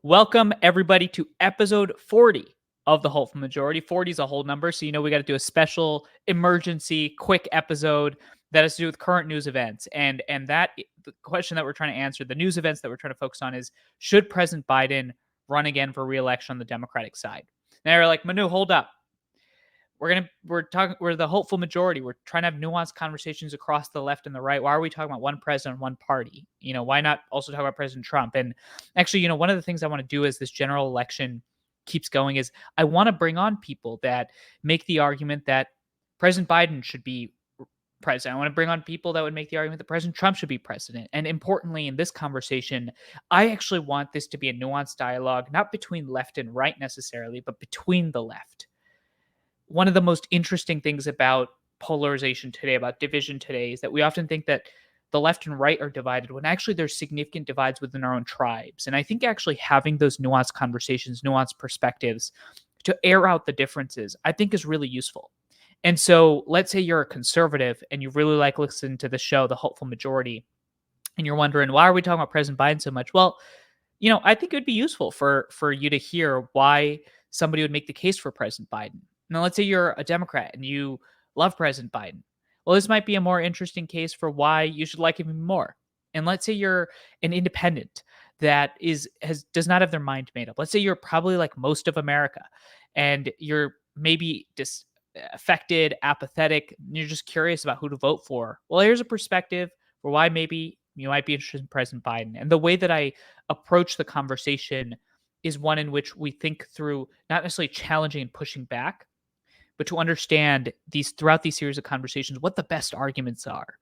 Welcome, everybody, to episode 40 of The Hopeful Majority. 40 is a whole number, so we got to do a special emergency quick episode that has to do with current news events. And the question that we're trying to answer, the news events that we're trying to focus on is, should President Biden run again for re-election on the Democratic side? Now you're like, Manu, hold up. We're the hopeful majority. We're trying to have nuanced conversations across the left and the right. Why are we talking about one president, one party? Why not also talk about President Trump? And actually, one of the things I want to do as this general election keeps going is I want to bring on people that make the argument that President Biden should be president. I want to bring on people that would make the argument that President Trump should be president. And importantly, in this conversation, I actually want this to be a nuanced dialogue, not between left and right necessarily, but between the left. One of the most interesting things about polarization today, about division today, is that we often think that the left and right are divided when actually there's significant divides within our own tribes. And I think actually having those nuanced conversations, nuanced perspectives to air out the differences, I think is really useful. And so let's say you're a conservative and you really like listening to the show, The Hopeful Majority, and you're wondering, why are we talking about President Biden so much? Well, I think it would be useful for you to hear why somebody would make the case for President Biden. Now, let's say you're a Democrat and you love President Biden. Well, this might be a more interesting case for why you should like him more. And let's say you're an independent that does not have their mind made up. Let's say you're probably like most of America and you're maybe disaffected, apathetic, and you're just curious about who to vote for. Well, here's a perspective for why maybe you might be interested in President Biden. And the way that I approach the conversation is one in which we think through not necessarily challenging and pushing back, but to understand throughout these series of conversations, what the best arguments are.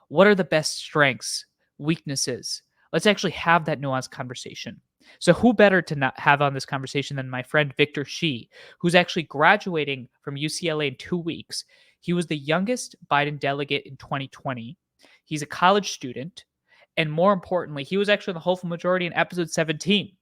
What are the best strengths, weaknesses? Let's actually have that nuanced conversation. So who better to not have on this conversation than my friend Victor Shi, who's actually graduating from UCLA in 2 weeks. He was the youngest Biden delegate in 2020. He's a college student. And more importantly, he was actually the hopeful majority in episode 17.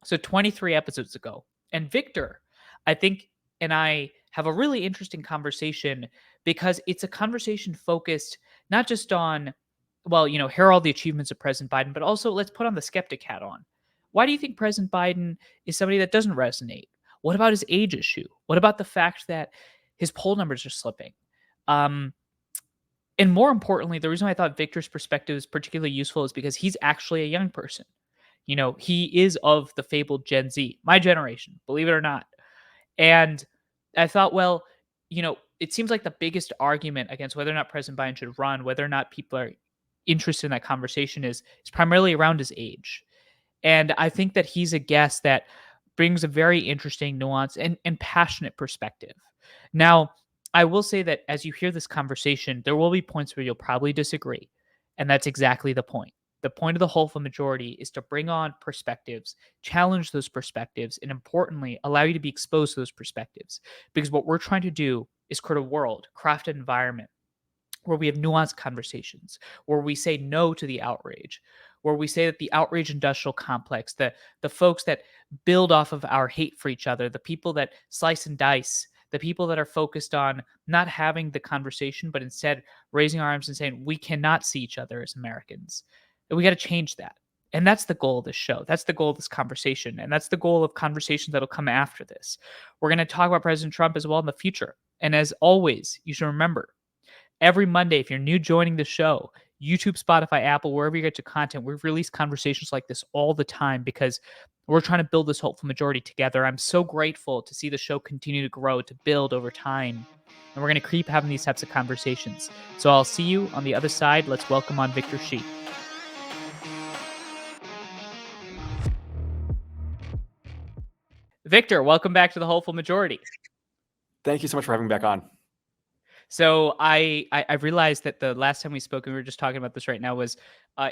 So 23 episodes ago. And Victor, I think, and I have a really interesting conversation because it's a conversation focused not just on, here are all the achievements of President Biden, but also let's put on the skeptic hat on. Why do you think President Biden is somebody that doesn't resonate? What about his age issue? What about the fact that his poll numbers are slipping? And more importantly, the reason I thought Victor's perspective is particularly useful is because he's actually a young person. He is of the fabled Gen Z, my generation, believe it or not. And I thought, it seems like the biggest argument against whether or not President Biden should run, whether or not people are interested in that conversation is primarily around his age. And I think that he's a guest that brings a very interesting nuance and passionate perspective. Now, I will say that as you hear this conversation, there will be points where you'll probably disagree. And that's exactly the point. The point of the hopeful majority is to bring on perspectives, challenge those perspectives, and importantly, allow you to be exposed to those perspectives. Because what we're trying to do is create a world, craft an environment where we have nuanced conversations, where we say no to the outrage, where we say that the outrage industrial complex, the folks that build off of our hate for each other, the people that slice and dice, the people that are focused on not having the conversation, but instead raising our arms and saying, we cannot see each other as Americans. And we got to change that. And that's the goal of this show. That's the goal of this conversation. And that's the goal of conversations that'll come after this. We're going to talk about President Trump as well in the future. And as always, you should remember, every Monday, if you're new joining the show, YouTube, Spotify, Apple, wherever you get your content, we release conversations like this all the time because we're trying to build this hopeful majority together. I'm so grateful to see the show continue to grow, to build over time. And we're going to keep having these types of conversations. So I'll see you on the other side. Let's welcome on Victor Shi. Victor, welcome back to the Hopeful Majority. Thank you so much for having me back on. So I realized that the last time we spoke, and we were just talking about this right now, was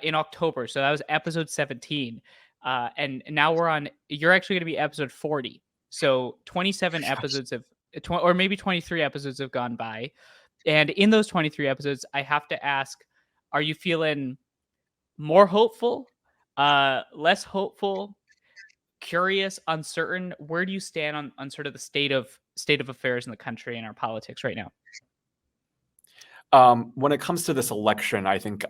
in October. So that was episode 17. And now you're actually going to be episode 40. So 27 episodes or maybe 23 episodes have gone by. And in those 23 episodes, I have to ask, are you feeling more hopeful, less hopeful, curious, uncertain? Where do you stand on sort of the state of affairs in the country and our politics right now? When it comes to this election, I think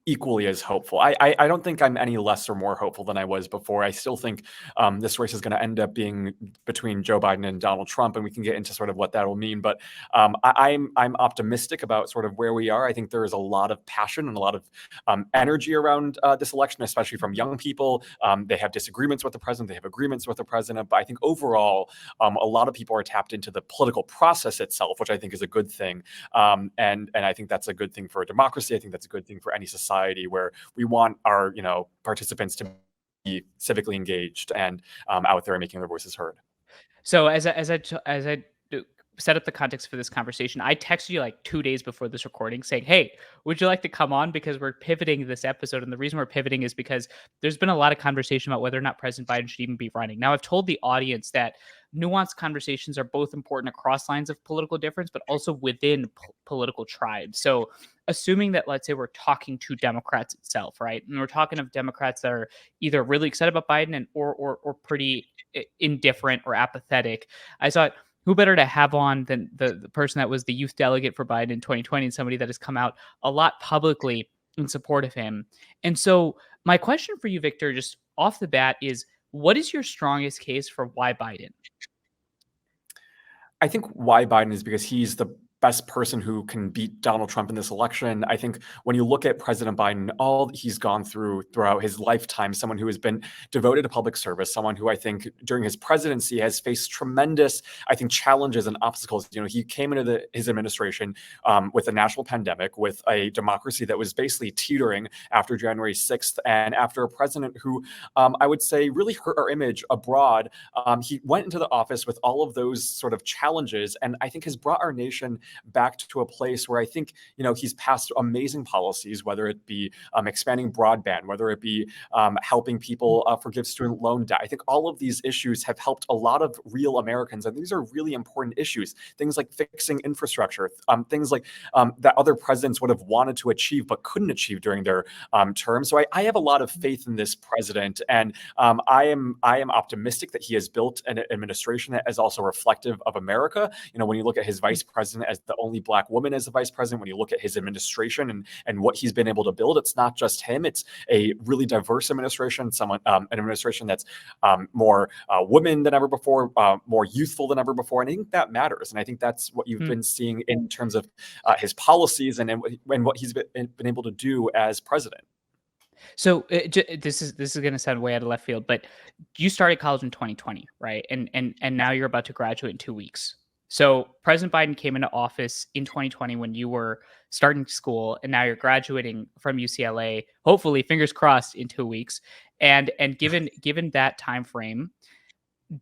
equally as hopeful. I don't think I'm any less or more hopeful than I was before. I still think this race is going to end up being between Joe Biden and Donald Trump, and we can get into sort of what that will mean. But I'm optimistic about sort of where we are. I think there is a lot of passion and a lot of energy around this election, especially from young people. They have disagreements with the president, they have agreements with the president, but I think overall, a lot of people are tapped into the political process itself, which I think is a good thing. And I think that's a good thing for a democracy. I think that's a good thing for any society where we want our participants to be civically engaged and out there making their voices heard. So as I set up the context for this conversation, I texted you like 2 days before this recording saying, "Hey, would you like to come on?" Because we're pivoting this episode, and the reason we're pivoting is because there's been a lot of conversation about whether or not President Biden should even be running. Now, I've told the audience that nuanced conversations are both important across lines of political difference, but also within political tribes. So, assuming that, let's say, we're talking to Democrats itself, right, and we're talking of Democrats that are either really excited about Biden and or pretty indifferent or apathetic. I thought, who better to have on than the person that was the youth delegate for Biden in 2020 and somebody that has come out a lot publicly in support of him. And so my question for you, Victor, just off the bat is, what is your strongest case for why Biden? I think why Biden is because he's the best person who can beat Donald Trump in this election. I think when you look at President Biden, all that he's gone throughout his lifetime, someone who has been devoted to public service, someone who I think during his presidency has faced tremendous, I think, challenges and obstacles. He came into his administration with a national pandemic, with a democracy that was basically teetering after January 6th, and after a president who I would say really hurt our image abroad. He went into the office with all of those sort of challenges, and I think has brought our nation back to a place where I think, he's passed amazing policies, whether it be expanding broadband, whether it be helping people forgive student loan debt. I think all of these issues have helped a lot of real Americans, and these are really important issues. Things like fixing infrastructure, things like that other presidents would have wanted to achieve but couldn't achieve during their term. So I have a lot of faith in this president, and I am optimistic that he has built an administration that is also reflective of America. When you look at his vice president as the only Black woman as the vice president, when you look at his administration and what he's been able to build, it's not just him. It's a really diverse administration, an administration that's more women than ever before, more youthful than ever before. And I think that matters. And I think that's what you've been seeing in terms of his policies and what he's been able to do as president. So this is going to sound way out of left field, but you started college in 2020, right? And now you're about to graduate in 2 weeks. So President Biden came into office in 2020 when you were starting school, and now you're graduating from UCLA. Hopefully, fingers crossed, in 2 weeks. And given that time frame,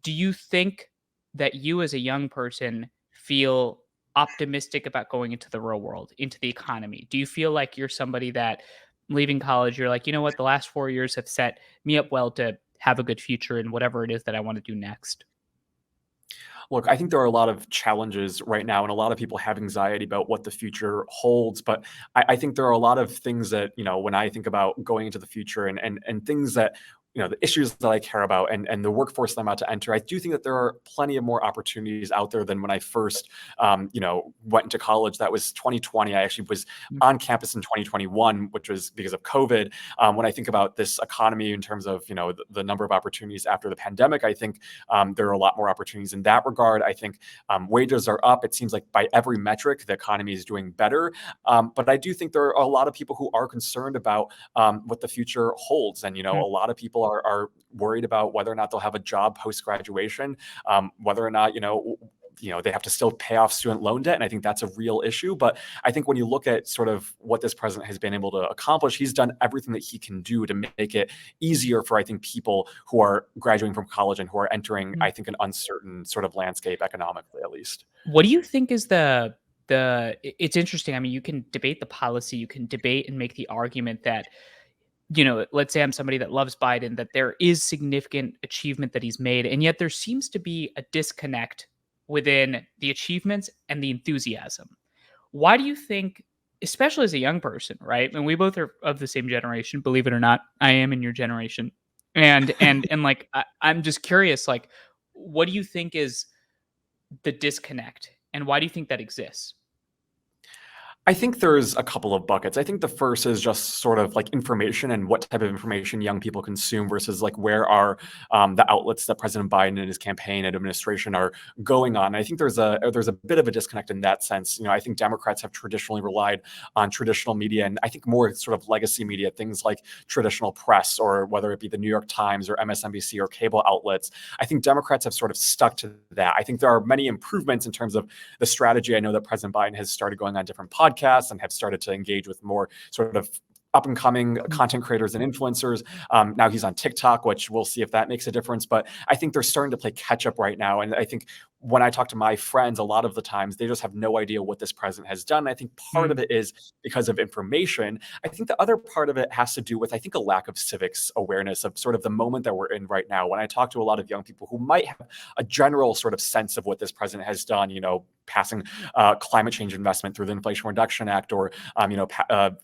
do you think that you as a young person feel optimistic about going into the real world, into the economy? Do you feel like you're somebody that leaving college, you're like, you know what, the last 4 years have set me up well to have a good future in whatever it is that I want to do next? Look, I think there are a lot of challenges right now, and a lot of people have anxiety about what the future holds. But I think there are a lot of things that, when I think about going into the future and things that, the issues that I care about and the workforce that I'm about to enter, I do think that there are plenty of more opportunities out there than when I first, went into college. That was 2020. I actually was on campus in 2021, which was because of COVID. When I think about this economy in terms of, the number of opportunities after the pandemic, I think there are a lot more opportunities in that regard. I think wages are up. It seems like by every metric, the economy is doing better. But I do think there are a lot of people who are concerned about what the future holds. And, a lot of people are worried about whether or not they'll have a job post-graduation, whether or not, they have to still pay off student loan debt. And I think that's a real issue. But I think when you look at sort of what this president has been able to accomplish, he's done everything that he can do to make it easier for, I think, people who are graduating from college and who are entering, I think, an uncertain sort of landscape economically, at least. What do you think is it's interesting. I mean, you can debate the policy, you can debate and make the argument that, let's say I'm somebody that loves Biden, that there is significant achievement that he's made, and yet there seems to be a disconnect within the achievements and the enthusiasm. Why do you think, especially as a young person, right? And we both are of the same generation, believe it or not, I am in your generation. And like I'm just curious, like, what do you think is the disconnect, and why do you think that exists? I think there's a couple of buckets. I think the first is just sort of like information and what type of information young people consume versus like where are the outlets that President Biden and his campaign and administration are going on. I think there's a bit of a disconnect in that sense. I think Democrats have traditionally relied on traditional media, and I think more sort of legacy media, things like traditional press or whether it be the New York Times or MSNBC or cable outlets. I think Democrats have sort of stuck to that. I think there are many improvements in terms of the strategy. I know that President Biden has started going on different podcasts and have started to engage with more sort of up and coming content creators and influencers. Now he's on TikTok, which we'll see if that makes a difference. But I think they're starting to play catch up right now. And I think when I talk to my friends, a lot of the times they just have no idea what this president has done. I think part of it is because of information. I think the other part of it has to do with, I think, a lack of civics awareness of sort of the moment that we're in right now. When I talk to a lot of young people who might have a general sort of sense of what this president has done, passing climate change investment through the Inflation Reduction Act, or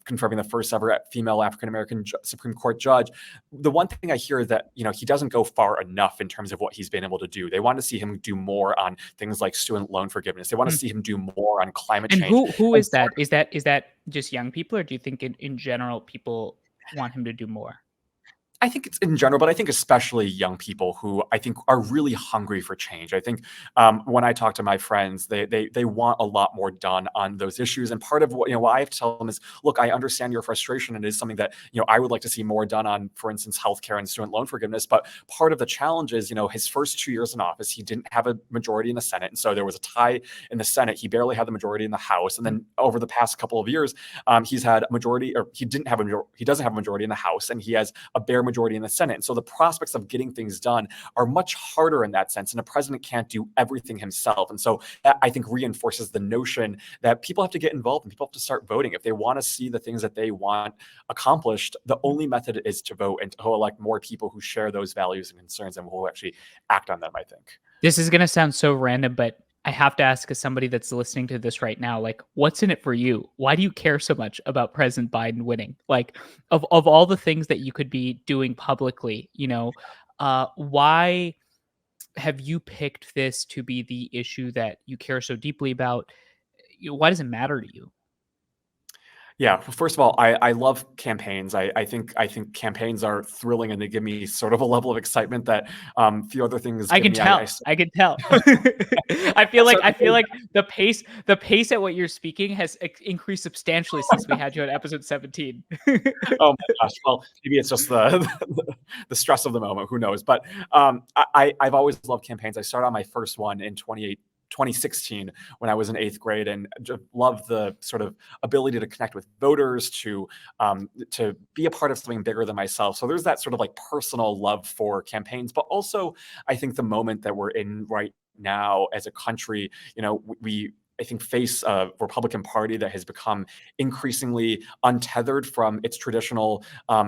confirming the first ever female African-American Supreme Court judge. The one thing I hear is that, he doesn't go far enough in terms of what he's been able to do. They want to see him do more on things like student loan forgiveness. They want to see him do more on climate And change. who is that? Is that just young people, or do you think in general people want him to do more? I think it's in general, but I think especially young people who I think are really hungry for change. I think when I talk to my friends, they want a lot more done on those issues. And part of what I have to tell them is, look, I understand your frustration, and it is something that I would like to see more done on, for instance, healthcare and student loan forgiveness. But part of the challenge is, his first 2 years in office, he didn't have a majority in the Senate, and so there was a tie in the Senate. He barely had the majority in the House, and then over the past couple of years, he's had a majority, or he doesn't have a majority in the House, and he has a bare majority in the Senate. And so the prospects of getting things done are much harder in that sense. And a president can't do everything himself. And so that, I think, reinforces the notion that people have to get involved and people have to start voting. If they want to see the things that they want accomplished, the only method is to vote and to elect more people who share those values and concerns and will actually act on them, I think. This is going to sound so random, but I have to ask, as somebody that's listening to this right now, like, what's in it for you? Why do you care so much about President Biden winning? Like, of all the things that you could be doing publicly, why have you picked this to be the issue that you care so deeply about? Why does it matter to you? Yeah, well, first of all, I love campaigns. I think campaigns are thrilling, and they give me sort of a level of excitement that few other things I give can me. tell. I can tell. I feel like the pace at what you're speaking has increased substantially since we had you on episode 17. Oh my gosh! Well, maybe it's just the stress of the moment. Who knows? But I've always loved campaigns. I started on my first one in 2016 when I was in 8th grade, and just loved the sort of ability to connect with voters, to be a part of something bigger than myself. So there's that sort of like personal love for campaigns, but also I think the moment that we're in right now as a country, we I think face a Republican Party that has become increasingly untethered from its traditional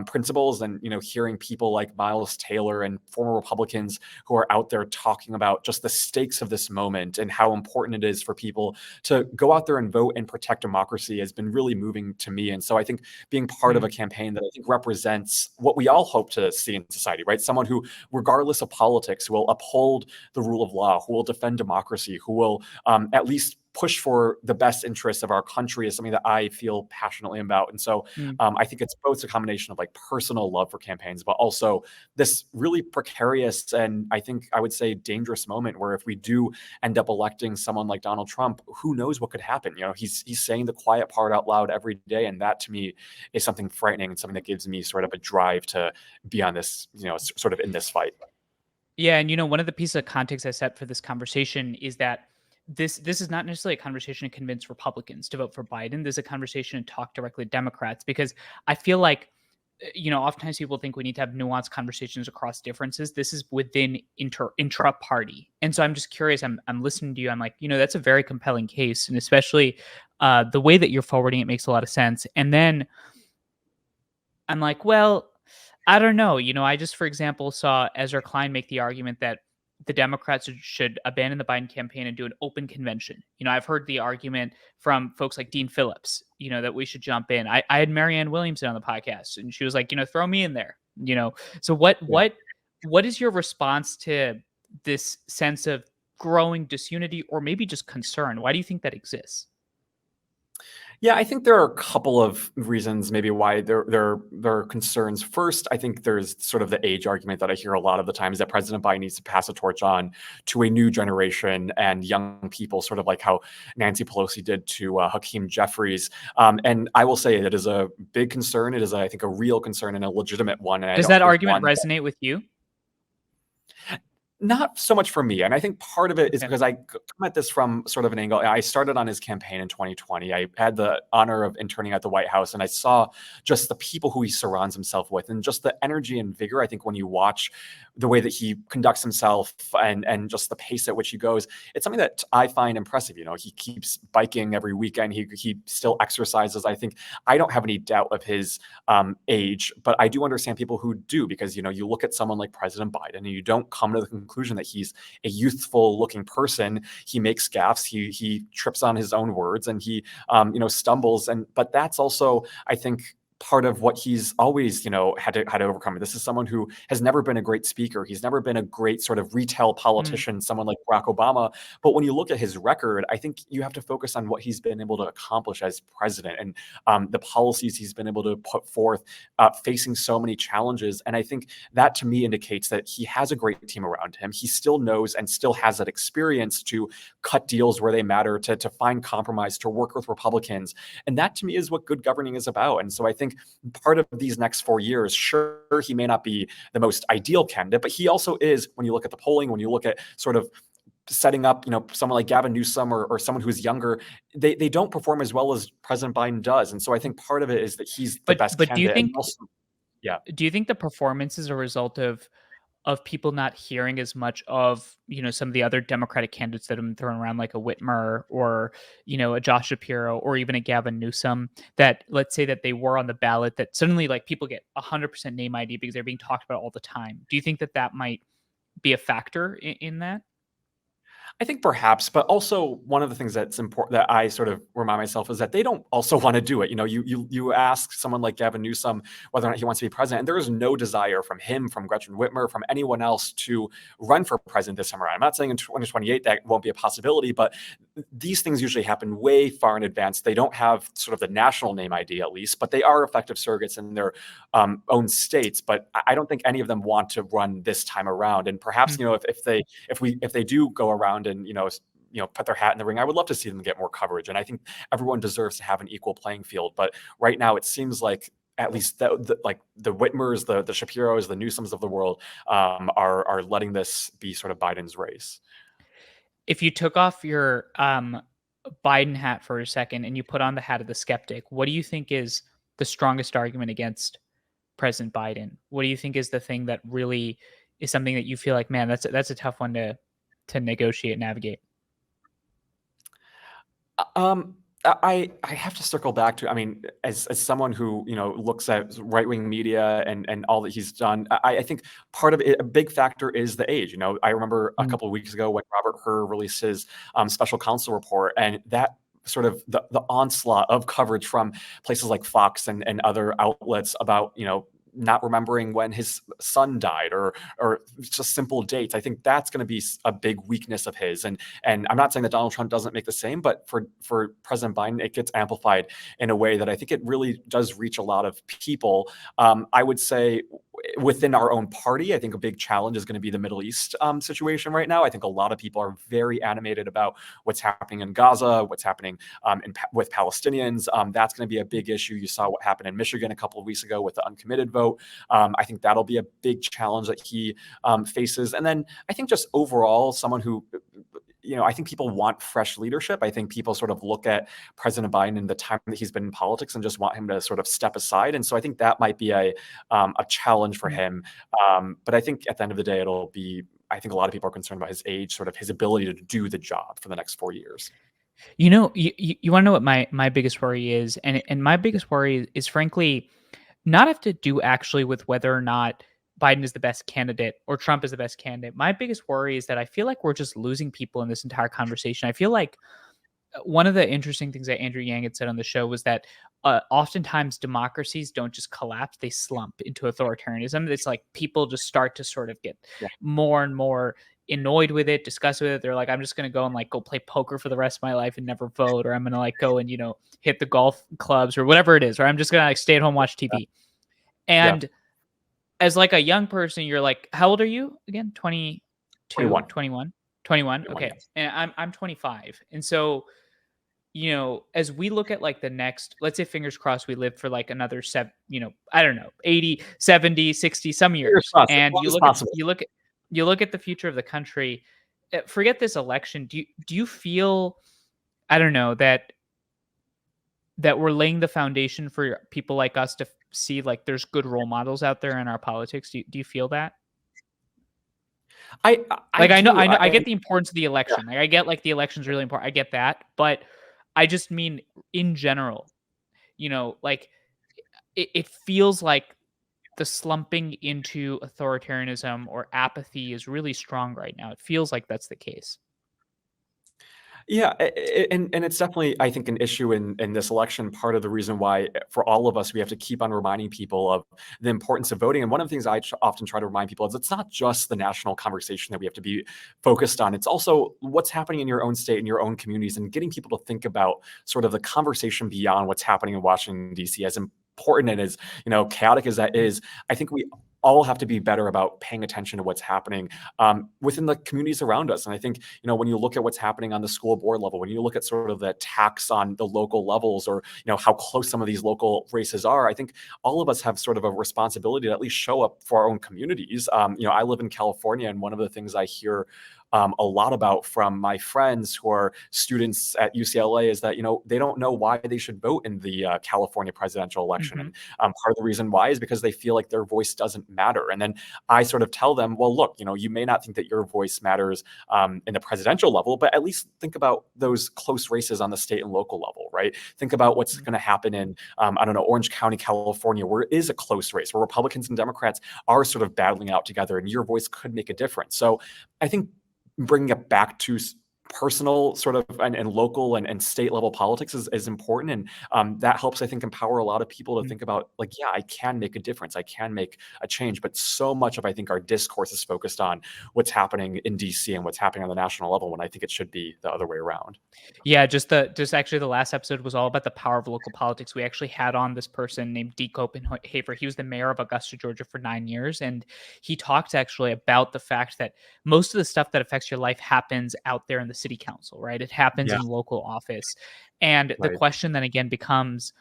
principles. And hearing people like Miles Taylor and former Republicans who are out there talking about just the stakes of this moment and how important it is for people to go out there and vote and protect democracy has been really moving to me. And so I think being part of a campaign that I think represents what we all hope to see in society, right? Someone who, regardless of politics, will uphold the rule of law, who will defend democracy, who will at least push for the best interests of our country is something that I feel passionately about. And so I think it's both a combination of like personal love for campaigns, but also this really precarious and I think I would say dangerous moment where if we do end up electing someone like Donald Trump, who knows what could happen? He's saying the quiet part out loud every day. And that to me is something frightening and something that gives me sort of a drive to be on this, sort of in this fight. Yeah, and one of the pieces of context I set for this conversation is that this is not necessarily a conversation to convince Republicans to vote for Biden. This is a conversation to talk directly to Democrats, because I feel like oftentimes people think we need to have nuanced conversations across differences. This is within intra-party, and so I'm just curious. I'm listening to you. I'm like, that's a very compelling case, and especially the way that you're forwarding it makes a lot of sense. And then I'm like, well, I don't know. I just, for example, saw Ezra Klein make the argument that the Democrats should abandon the Biden campaign and do an open convention. I've heard the argument from folks like Dean Phillips, that we should jump in. I had Marianne Williamson on the podcast, and she was like, throw me in there. So what is your response to this sense of growing disunity or maybe just concern? Why do you think that exists? Yeah, I think there are a couple of reasons maybe why there are concerns. First, I think there's sort of the age argument that I hear a lot of the times that President Biden needs to pass a torch on to a new generation and young people, sort of like how Nancy Pelosi did to Hakeem Jeffries. And I will say it is a big concern. It is, I think, a real concern and a legitimate one. And I Does don't that think argument one resonate with you? not so much for me, and I think part of it is Okay. because I come at this from sort of an angle. I started on his campaign in 2020. I had the honor of interning at the White House, and I saw just the people who he surrounds himself with, and just the energy and vigor. I think when you watch the way that he conducts himself and just the pace at which he goes, it's something that I find impressive. You know, he keeps biking every weekend. He still exercises. I think I don't have any doubt of his age, but I do understand people who do, because you look at someone like President Biden and you don't come to the conclusion that he's a youthful looking person. He makes gaffes. He trips on his own words, and he stumbles. But that's also, I think, part of what he's always had to overcome. This is someone who has never been a great speaker. He's never been a great sort of retail Mm. politician, someone like Barack Obama. But when you look at his record, I think you have to focus on what he's been able to accomplish as president, and the policies he's been able to put forth, facing so many challenges. And I think that, to me, indicates that he has a great team around him. He still knows and still has that experience to cut deals where they matter, to find compromise, to work with Republicans. And that, to me, is what good governing is about. And so I think part of these next 4 years, sure, he may not be the most ideal candidate, but he also is, when you look at the polling, when you look at sort of setting up, someone like Gavin Newsom or someone who's younger, they don't perform as well as President Biden does. And so I think part of it is that he's the best But candidate. And also, yeah. do you think the performance is a result of people not hearing as much of, some of the other Democratic candidates that have been thrown around, like a Whitmer or, a Josh Shapiro or even a Gavin Newsom, that, let's say that they were on the ballot, that suddenly like people get 100% name ID because they're being talked about all the time? Do you think that that might be a factor in that? I think perhaps, but also one of the things that's important that I sort of remind myself is that they don't also want to do it. You ask someone like Gavin Newsom whether or not he wants to be president, and there is no desire from him, from Gretchen Whitmer, from anyone else to run for president this time around. I'm not saying in 2028 that won't be a possibility, but these things usually happen way far in advance. They don't have sort of the national name ID, at least, but they are effective surrogates in their own states. But I don't think any of them want to run this time around. And perhaps, Mm. if they do go around and put their hat in the ring, I would love to see them get more coverage. And I think everyone deserves to have an equal playing field. But right now, it seems like at least like the Whitmers, the Shapiros, the Newsoms of the world are letting this be sort of Biden's race. If you took off your Biden hat for a second and you put on the hat of the skeptic, what do you think is the strongest argument against President Biden? What do you think is the thing that really is something that you feel like, man, that's a tough one to negotiate, navigate? Um, I have to circle back to. I mean, as someone who looks at right wing media and all that he's done, I think part of it, a big factor is the age. I remember a Mm. couple of weeks ago when Robert Hur released his special counsel report, and that sort of the onslaught of coverage from places like Fox and other outlets about not remembering when his son died, or just simple dates. I think that's going to be a big weakness of his. And I'm not saying that Donald Trump doesn't make the same, but for President Biden, it gets amplified in a way that I think it really does reach a lot of people. I would say within our own party, I think a big challenge is going to be the Middle East situation right now. I think a lot of people are very animated about what's happening in Gaza, what's happening with Palestinians. That's going to be a big issue. You saw what happened in Michigan a couple of weeks ago with the uncommitted vote. I think that'll be a big challenge that he faces. And then I think just overall, someone who, I think people want fresh leadership. I think people sort of look at President Biden and the time that he's been in politics and just want him to sort of step aside. And so I think that might be a challenge for Mm. him. But I think at the end of the day, I think a lot of people are concerned about his age, sort of his ability to do the job for the next 4 years. You want to know what my biggest worry is, and my biggest worry is frankly not have to do actually with whether or not Biden is the best candidate or Trump is the best candidate. My biggest worry is that I feel like we're just losing people in this entire conversation. I feel like one of the interesting things that Andrew Yang had said on the show was that oftentimes democracies don't just collapse, they slump into authoritarianism. It's like people just start to sort of get Yeah. more and more annoyed with it, disgusted with it. They're like, I'm just gonna go and like go play poker for the rest of my life and never vote, or I'm gonna like go and hit the golf clubs or whatever it is, or I'm just gonna like stay at home watch Yeah. TV. Yeah. And as like a young person, you're like, how old are you again? 22, 21. 21, 21. 21, Okay, yes. and I'm 25, and so as we look at like the next, let's say fingers crossed, we live for like another I don't know, 80, 70, 60, some Fingers years. crossed, as And long as possible. you look at the future of the country, forget this election. Do you feel, I don't know, that we're laying the foundation for people like us to see like there's good role models out there in our politics? Do you feel that? I Like do. I get the importance of the Yeah. election. Like I get like the election's really important. I get that, but I just mean in general, like it feels like the slumping into authoritarianism or apathy is really strong right now. It feels like that's the case. Yeah, and it's definitely, I think, an issue in this election. Part of the reason why, for all of us, we have to keep on reminding people of the importance of voting. And one of the things I often try to remind people is it's not just the national conversation that we have to be focused on. It's also what's happening in your own state, in your own communities, and getting people to think about sort of the conversation beyond what's happening in Washington, D.C. As important and as chaotic as that is, I think we all have to be better about paying attention to what's happening within the communities around us. And I think, when you look at what's happening on the school board level, when you look at sort of the attacks on the local levels, or, how close some of these local races are, I think all of us have sort of a responsibility to at least show up for our own communities. I live in California, and one of the things I hear a lot about from my friends who are students at UCLA is that they don't know why they should vote in the California presidential election, Mhm. and part of the reason why is because they feel like their voice doesn't matter. And then I sort of tell them, well, look, you may not think that your voice matters in the presidential level, but at least think about those close races on the state and local level, right? Think about what's Mhm. going to happen in, I don't know, Orange County, California, where it is a close race, where Republicans and Democrats are sort of battling out together, and your voice could make a difference. So I think bringing it back to personal sort of and local and state level politics is important, and that helps, I think, empower a lot of people to Mhm. think about, like, yeah, I can make a difference, I can make a change. But so much of, I think, our discourse is focused on what's happening in DC and what's happening on the national level, when I think it should be the other way around. Yeah, just actually the last episode was all about the power of local politics. We actually had on this person named D. Copenhaver. He was the mayor of Augusta, Georgia for 9 years, and he talked actually about the fact that most of the stuff that affects your life happens out there in the city council, right? It happens Yeah. in local office, and the Right. question then again becomes,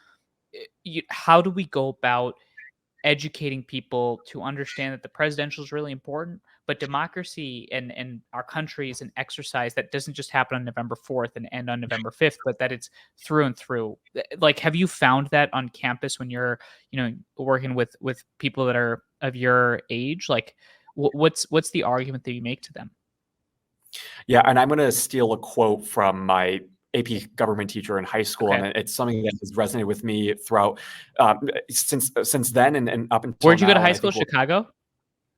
how do we go about educating people to understand that the presidential is really important, but democracy and our country is an exercise that doesn't just happen on November 4th and end on November 5th, but that it's through and through. Like, have you found that on campus when you're, working with people that are of your age? Like, what's the argument that you make to them? Yeah, and I'm going to steal a quote from my AP government teacher in high school, and Okay. it's something that has resonated with me throughout since then and up until Where'd you go to now. high And I school? think we'll Chicago?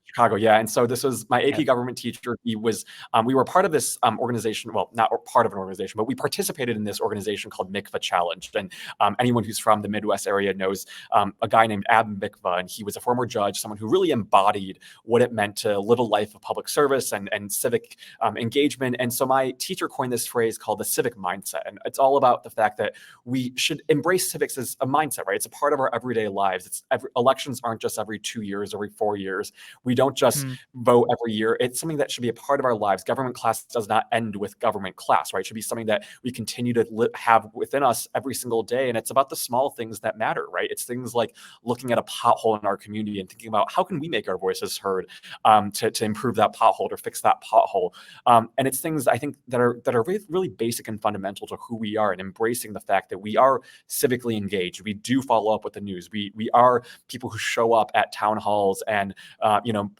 Chicago, yeah. And so this was my Okay. AP government teacher. He was, we were part of this organization. Well, not part of an organization, but we participated in this organization called Mikva Challenge. And anyone who's from the Midwest area knows a guy named Ab Mikva, and he was a former judge, someone who really embodied what it meant to live a life of public service and civic engagement. And so my teacher coined this phrase called the civic mindset, and it's all about the fact that we should embrace civics as a mindset, right? It's a part of our everyday lives. Elections aren't just every 2 years, every 4 years. We don't just Mm, vote every year. It's something that should be a part of our lives. Government class does not end with government class, right? It should be something that we continue to have within us every single day. And it's about the small things that matter, right? It's things like looking at a pothole in our community and thinking about how can we make our voices heard to improve that pothole or fix that pothole. And it's things, I think, that are really, really basic and fundamental to who we are, and embracing the fact that we are civically engaged. We do follow up with the news. We are people who show up at town halls and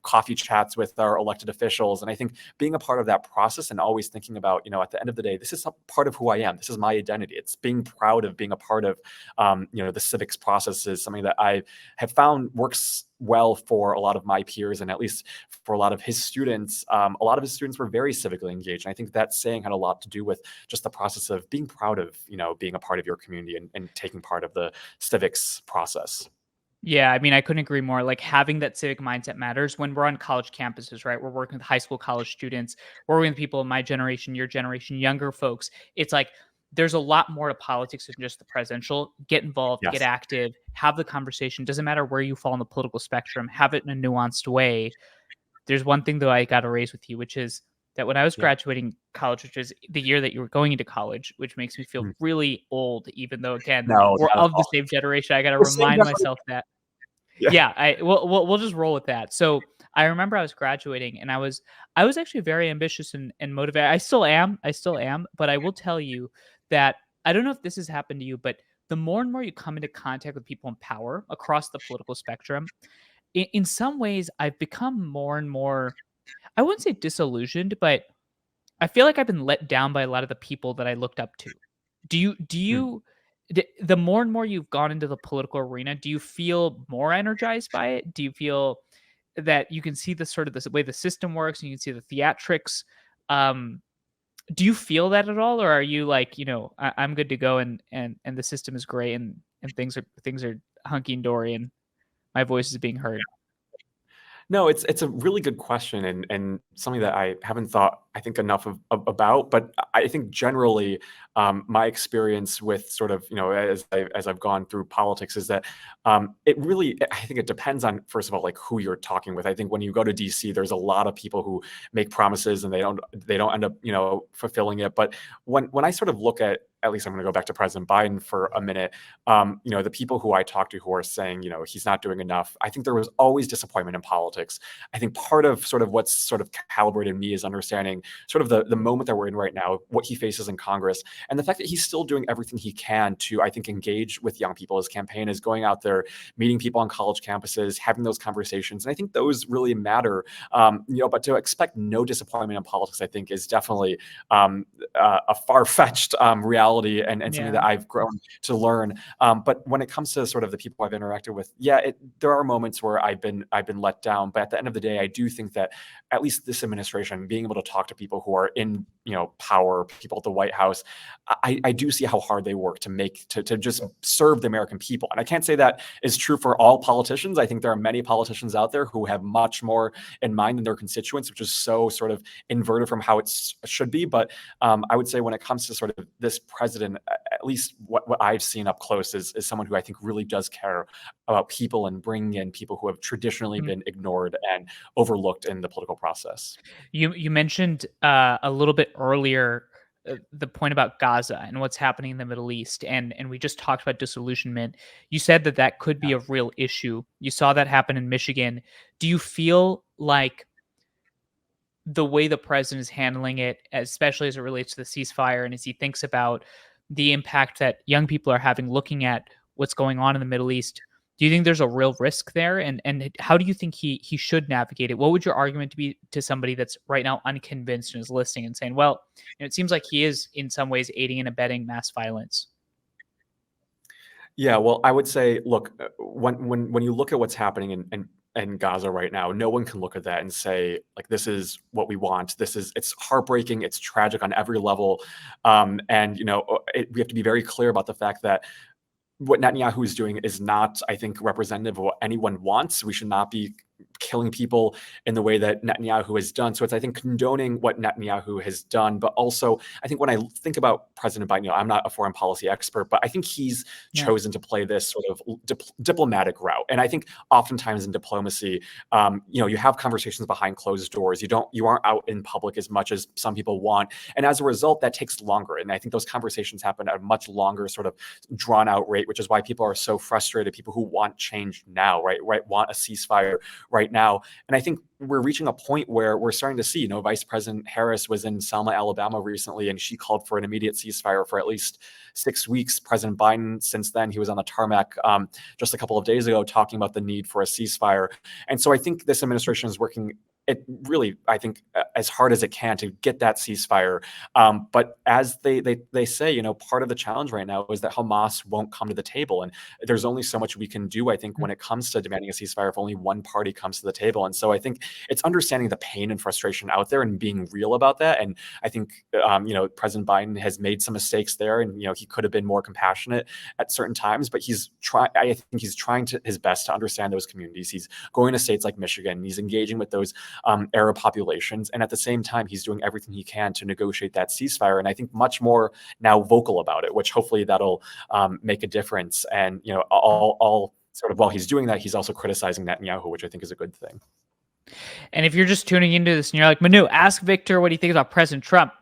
coffee chats with our elected officials. And I think being a part of that process and always thinking about, at the end of the day, this is a part of who I am. This is my identity. It's being proud of being a part of, the civics process is something that I have found works well for a lot of my peers, and at least for a lot of his students. A lot of his students were very civically engaged. And I think that saying had a lot to do with just the process of being proud of, being a part of your community and taking part of the civics process. Yeah, I mean, I couldn't agree more. Like having that civic mindset matters when we're on college campuses, right? We're working with high school, college students, we're working with people in my generation, your generation, younger folks. It's like there's a lot more to politics than just the presidential. Get involved, get Yes. active, have the conversation. Doesn't matter where you fall on the political spectrum, have it in a nuanced way. There's one thing though I got to raise with you, which is that when I was Yeah. graduating college, which is the year that you were going into college, which makes me feel Mm. really old, even though again, No, we're not at of the all. same generation. I got to The same remind generation. myself that. Yeah. Yeah, we'll just roll with that. So I remember I was graduating and I was actually very ambitious and motivated. I still am, but I will tell you that I don't know if this has happened to you, but the more and more you come into contact with people in power across the political spectrum, in some ways I've become more and more, I wouldn't say disillusioned, but I feel like I've been let down by a lot of the people that I looked up to. Do Mm. you the more and more you've gone into the political arena, do you feel more energized by it? Do you feel that you can see the sort of the way the system works and you can see the theatrics? Um, do you feel that at all, or are you like, I'm good to go and the system is great and things are hunky and dory and my voice is being heard? No, it's a really good question and something that I haven't thought, I think, enough about. But I think generally, my experience with sort of, as I've gone through politics is that it really, I think it depends on, first of all, like who you're talking with. I think when you go to DC, there's a lot of people who make promises and they don't end up, fulfilling it. But when I sort of look at least I'm going to go back to President Biden for a minute. The people who I talk to who are saying, he's not doing enough. I think there was always disappointment in politics. I think part of sort of what's sort of calibrated me is understanding sort of the moment that we're in right now, what he faces in Congress, and the fact that he's still doing everything he can to, I think, engage with young people. His campaign is going out there, meeting people on college campuses, having those conversations, and I think those really matter. But to expect no disappointment in politics, I think, is definitely a far-fetched reality and something Yeah. that I've grown to learn. But when it comes to sort of the people I've interacted with, yeah, there are moments where I've been let down. But at the end of the day, I do think that at least this administration, being able to talk to people who are in power, people at the White House, I do see how hard they work to just serve the American people. And I can't say that is true for all politicians. I think there are many politicians out there who have much more in mind than their constituents, which is so sort of inverted from how it should be. But I would say when it comes to sort of this president, at least what I've seen up close is someone who I think really does care about people and bringing in people who have traditionally Mm. been ignored and overlooked in the political process. You mentioned a little bit earlier the point about Gaza and what's happening in the Middle East, and we just talked about disillusionment. You said that that could be a real issue. You saw that happen in Michigan. Do you feel like the way the president is handling it, especially as it relates to the ceasefire, and as he thinks about the impact that young people are having looking at what's going on in the Middle East, do you think there's a real risk there? And how do you think he should navigate it? What would your argument be to somebody that's right now unconvinced and is listening and saying, well, it seems like he is in some ways aiding and abetting mass violence? Yeah, well, I would say, look, when you look at what's happening in Gaza right now, no one can look at that and say, like, this is what we want. It's heartbreaking, it's tragic on every level, and we have to be very clear about the fact that what Netanyahu is doing is not, I think, representative of what anyone wants. We should not be killing people in the way that Netanyahu has done. So it's, I think, condoning what Netanyahu has done. But also, I think when I think about President Biden, I'm not a foreign policy expert, but I think he's Yeah. chosen to play this sort of diplomatic route. And I think oftentimes in diplomacy, you have conversations behind closed doors. You aren't out in public as much as some people want. And as a result, that takes longer. And I think those conversations happen at a much longer sort of drawn out rate, which is why people are so frustrated. People who want change now, right, want a ceasefire right now. And I think we're reaching a point where we're starting to see, Vice President Harris was in Selma, Alabama recently, and she called for an immediate ceasefire for at least 6 weeks. President Biden, since then, he was on the tarmac just a couple of days ago talking about the need for a ceasefire. And so I think this administration is working, it really, I think, as hard as it can to get that ceasefire. But as they say, part of the challenge right now is that Hamas won't come to the table, and there's only so much we can do, I think, when it comes to demanding a ceasefire if only one party comes to the table. And so I think it's understanding the pain and frustration out there and being real about that. And I think President Biden has made some mistakes there, and he could have been more compassionate at certain times, but I think he's trying his best to understand those communities. He's going to states like Michigan. He's engaging with those Arab populations, and at the same time, he's doing everything he can to negotiate that ceasefire. And I think much more now vocal about it, which hopefully that'll make a difference. And all sort of while he's doing that, he's also criticizing Netanyahu, which I think is a good thing. And if you're just tuning into this and you're like, Manu, ask Victor what he thinks about President Trump.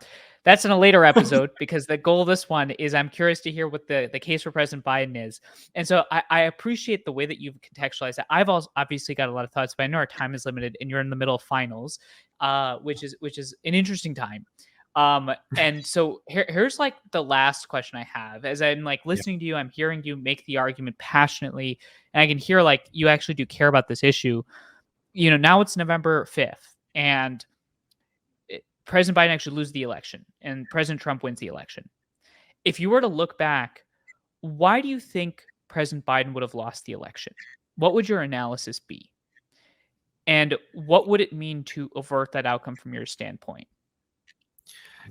That's in a later episode because the goal of this one is I'm curious to hear what the case for President Biden is. And so I appreciate the way that you've contextualized it. I've also obviously got a lot of thoughts, but I know our time is limited and you're in the middle of finals, which is an interesting time. And so here's like the last question I have. As I'm like listening to you, I'm hearing you make the argument passionately, and I can hear like you actually do care about this issue. Now it's November 5th, and President Biden actually loses the election, and President Trump wins the election. If you were to look back, why do you think President Biden would have lost the election? What would your analysis be? And what would it mean to avert that outcome from your standpoint?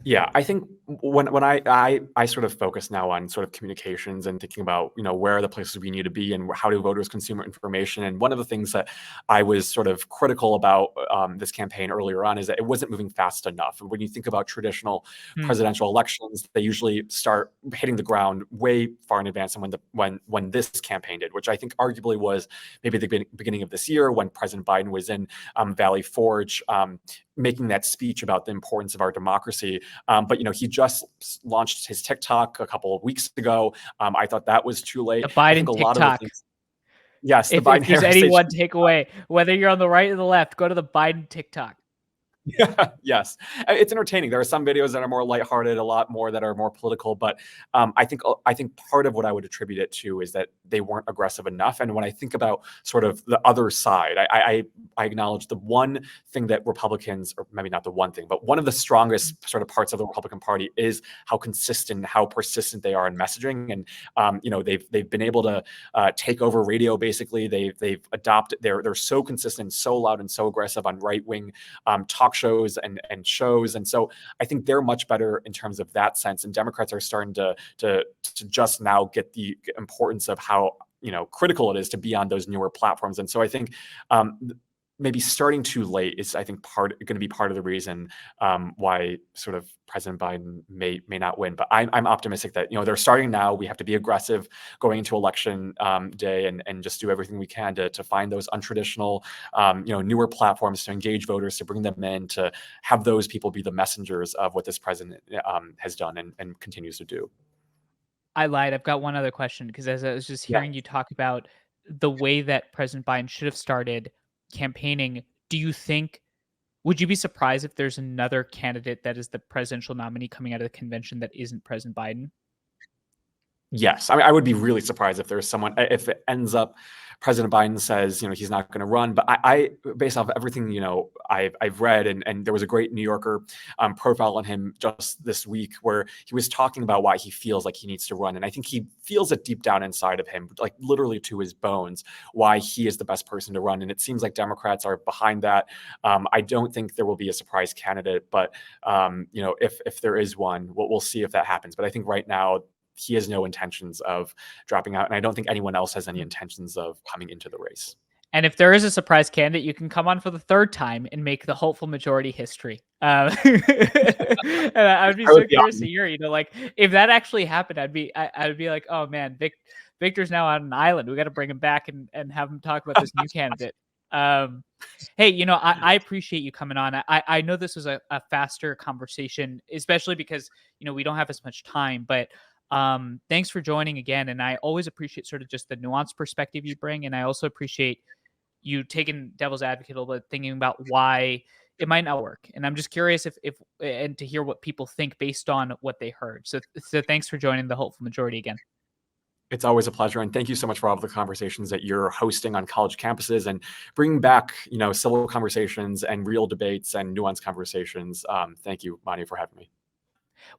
Yeah, I think when I sort of focus now on sort of communications and thinking about where are the places we need to be and how do voters consume information. And one of the things that I was sort of critical about this campaign earlier on is that it wasn't moving fast enough. And when you think about traditional presidential elections, they usually start hitting the ground way far in advance than when this campaign did, which I think arguably was maybe the beginning of this year when President Biden was in Valley Forge. Making that speech about the importance of our democracy. But he just launched his TikTok a couple of weeks ago. I thought that was too late. The Biden TikTok. Yes, if there's any one takeaway, whether you're on the right or the left, go to the Biden TikTok. Yeah, yes. It's entertaining. There are some videos that are more lighthearted, a lot more that are more political. But I think part of what I would attribute it to is that they weren't aggressive enough. And when I think about sort of the other side, I acknowledge the one thing that Republicans, or maybe not the one thing, but one of the strongest sort of parts of the Republican Party is how consistent, how persistent they are in messaging. And they've been able to take over radio. Basically, they've adopted. They're so consistent, so loud, and so aggressive on right wing talk shows and shows. And so I think they're much better in terms of that sense. And Democrats are starting to just now get the importance of how critical it is to be on those newer platforms. And so I think maybe starting too late is, I think, going to be part of the reason why sort of President Biden may not win. But I'm optimistic that they're starting now. We have to be aggressive going into election day and just do everything we can to find those untraditional, newer platforms to engage voters, to bring them in, to have those people be the messengers of what this president has done and continues to do. I lied. I've got one other question, because as I was just hearing you talk about the way that President Biden should have started campaigning, would you be surprised if there's another candidate that is the presidential nominee coming out of the convention that isn't President Biden? Yes. I mean, I would be really surprised if there's someone, if it ends up President Biden says, he's not going to run. But I based off of everything, I've read, and there was a great New Yorker profile on him just this week where he was talking about why he feels like he needs to run. And I think he feels it deep down inside of him, like literally to his bones, why he is the best person to run. And it seems like Democrats are behind that. I don't think there will be a surprise candidate, but if there is one, we'll see if that happens. But I think right now, he has no intentions of dropping out. And I don't think anyone else has any intentions of coming into the race. And if there is a surprise candidate, you can come on for the third time and make the hopeful majority history. And I would be so curious to hear, like if that actually happened, I would be like, oh man, Victor's now on an island. We got to bring him back and have him talk about this new candidate. Hey, I appreciate you coming on. I know this was a faster conversation, especially because, we don't have as much time, but thanks for joining again. And I always appreciate sort of just the nuanced perspective you bring. And I also appreciate you taking devil's advocate a little bit, thinking about why it might not work. And I'm just curious if and to hear what people think based on what they heard. So thanks for joining the Hopeful Majority again. It's always a pleasure, and thank you so much for all of the conversations that you're hosting on college campuses and bringing back, civil conversations and real debates and nuanced conversations. Thank you, Manu, for having me.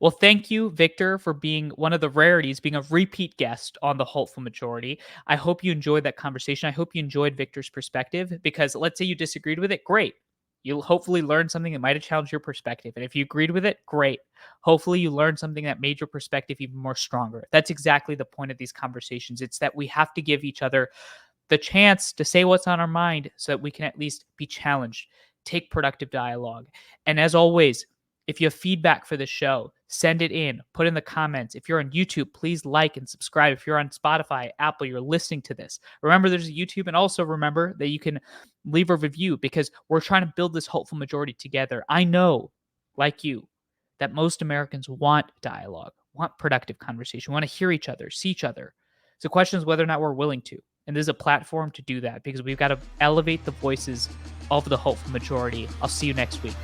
Well, thank you, Victor, for being one of the rarities, being a repeat guest on the Hopeful Majority. I hope you enjoyed that conversation. I hope you enjoyed Victor's perspective because let's say you disagreed with it, great. You'll hopefully learn something that might have challenged your perspective. And if you agreed with it, great. Hopefully you learned something that made your perspective even more stronger. That's exactly the point of these conversations. It's that we have to give each other the chance to say what's on our mind so that we can at least be challenged, take productive dialogue. And as always, if you have feedback for the show, send it in, put in the comments. If you're on YouTube, please like and subscribe. If you're on Spotify, Apple, you're listening to this, remember there's a YouTube, and also remember that you can leave a review because we're trying to build this hopeful majority together. I know, like you, that most Americans want dialogue, want productive conversation, want to hear each other, see each other. So the question is whether or not we're willing to. And there's a platform to do that because we've got to elevate the voices of the hopeful majority. I'll see you next week.